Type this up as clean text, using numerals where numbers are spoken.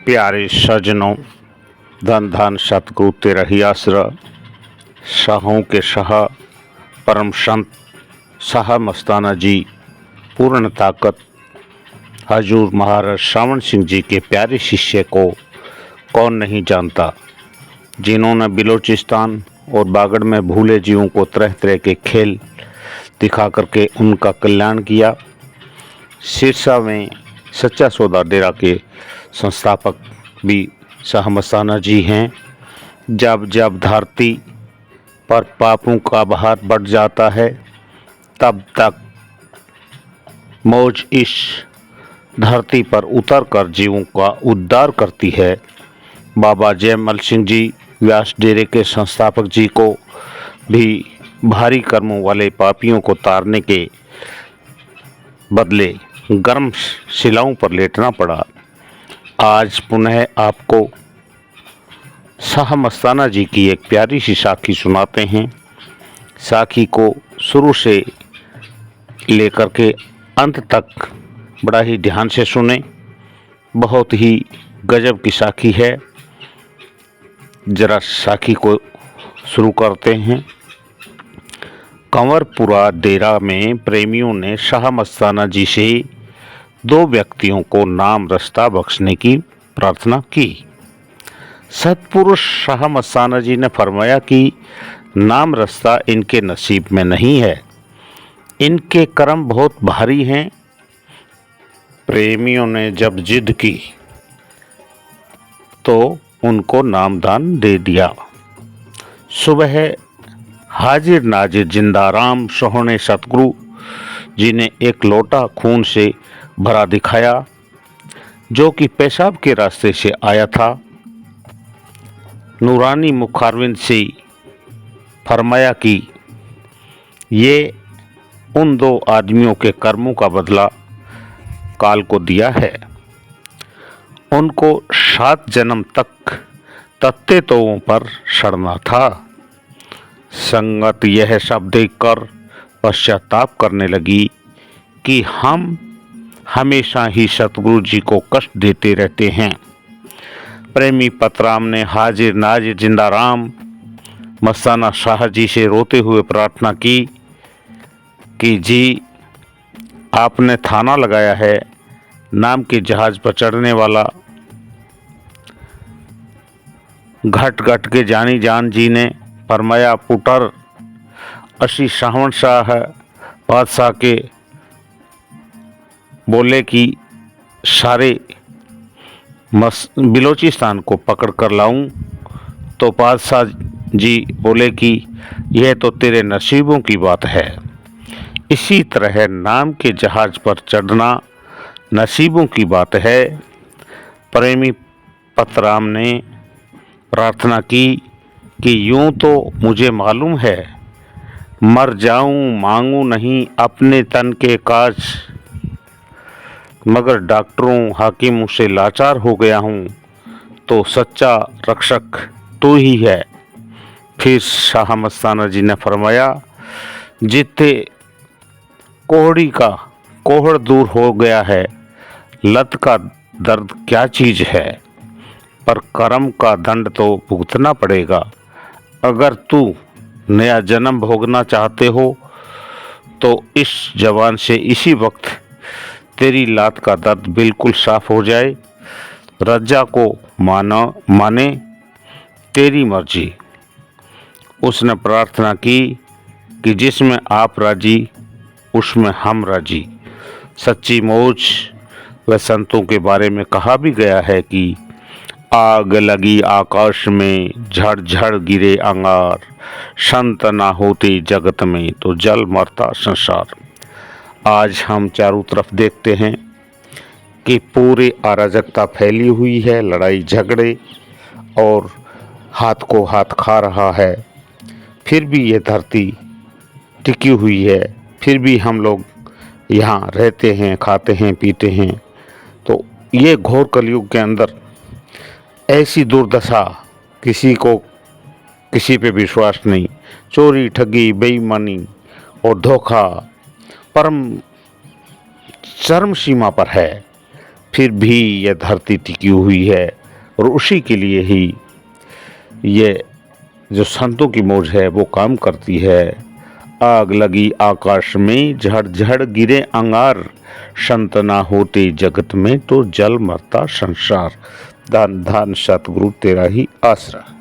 प्यारे सज्जनों, धन धन सतगुरु तेरा ही आसरा। शाहों के शाह परम संत शाह मस्ताना जी पूर्ण ताकत हजूर महाराज श्रावण सिंह जी के प्यारे शिष्य को कौन नहीं जानता, जिन्होंने बिलोचिस्तान और बागड़ में भूले जीवों को तरह तरह के खेल दिखा करके उनका कल्याण किया। सिरसा में सच्चा सौदा डेरा के संस्थापक भी शाह मस्ताना जी हैं। जब जब धरती पर पापों का भार बढ़ जाता है, तब तक मौज इस धरती पर उतर कर जीवों का उद्धार करती है। बाबा जयमल सिंह जी व्यास डेरे के संस्थापक जी को भी भारी कर्मों वाले पापियों को तारने के बदले गर्म शिलाओं पर लेटना पड़ा। आज पुनः आपको शाह मस्ताना जी की एक प्यारी सी साखी सुनाते हैं। साखी को शुरू से लेकर के अंत तक बड़ा ही ध्यान से सुने। बहुत ही गजब की साखी है। जरा साखी को शुरू करते हैं। कंवरपुरा डेरा में प्रेमियों ने शाह मस्ताना जी से दो व्यक्तियों को नाम रास्ता बख्शने की प्रार्थना की। सतपुरुष शाह मस्ताना जी ने फरमाया कि नाम रास्ता इनके नसीब में नहीं है, इनके कर्म बहुत भारी हैं। प्रेमियों ने जब जिद की तो उनको नामदान दे दिया। सुबह हाजिर नाजिर जिंदाराम सोहने सतगुरु जी ने एक लोटा खून से भरा दिखाया, जो कि पेशाब के रास्ते से आया था। नूरानी मुखारविंद से फरमाया कि ये उन दो आदमियों के कर्मों का बदला काल को दिया है। उनको 7 जन्म तक तत्ते तों पर सड़ना था। संगत यह सब देखकर पश्चाताप करने लगी कि हम हमेशा ही सतगुरु जी को कष्ट देते रहते हैं। प्रेमी पतराम ने हाजिर नाजिर जिंदाराम मस्ताना शाह जी से रोते हुए प्रार्थना की कि जी, आपने थाना लगाया है, नाम के जहाज पर चढ़ने वाला घट घट के जानी जान जी ने फरमाया, पुटर असी श्रावण शाह बादशाह के बोले कि सारे बिलोचिस्तान को पकड़ कर लाऊं, तो बादशाह जी बोले कि यह तो तेरे नसीबों की बात है। इसी तरह नाम के जहाज पर चढ़ना नसीबों की बात है। प्रेमी पतराम ने प्रार्थना की कि यूं तो मुझे मालूम है, मर जाऊं मांगू नहीं अपने तन के काज, मगर डॉक्टरों हाकिमों से लाचार हो गया हूँ, तो सच्चा रक्षक तू ही है। फिर शाह मस्ताना जी ने फरमाया, जितने कोहड़ी का कोहड़ दूर हो गया है, लत का दर्द क्या चीज़ है, पर कर्म का दंड तो भुगतना पड़ेगा। अगर तू नया जन्म भोगना चाहते हो तो इस जवान से इसी वक्त तेरी लात का दर्द बिल्कुल साफ हो जाए। रज्जा को माने तेरी मर्जी। उसने प्रार्थना की कि जिसमें आप राजी उसमें हम राजी। सच्ची मौज व संतों के बारे में कहा भी गया है कि आग लगी आकाश में, झड़ गिरे अंगार, संत ना होते जगत में तो जल मरता संसार। आज हम चारों तरफ देखते हैं कि पूरे अराजकता फैली हुई है, लड़ाई झगड़े और हाथ को हाथ खा रहा है। फिर भी ये धरती टिकी हुई है, फिर भी हम लोग यहाँ रहते हैं, खाते हैं, पीते हैं। तो ये घोर कलयुग के अंदर ऐसी दुर्दशा, किसी को किसी पे विश्वास नहीं, चोरी ठगी बेईमानी और धोखा परम चरम सीमा पर है। फिर भी यह धरती टिकी हुई है और उसी के लिए ही ये जो संतों की मौज है वो काम करती है। आग लगी आकाश में, झड़ गिरे अंगार, संत ना होते जगत में तो जल मरता संसार। धन धन सतगुरु तेरा ही आसरा।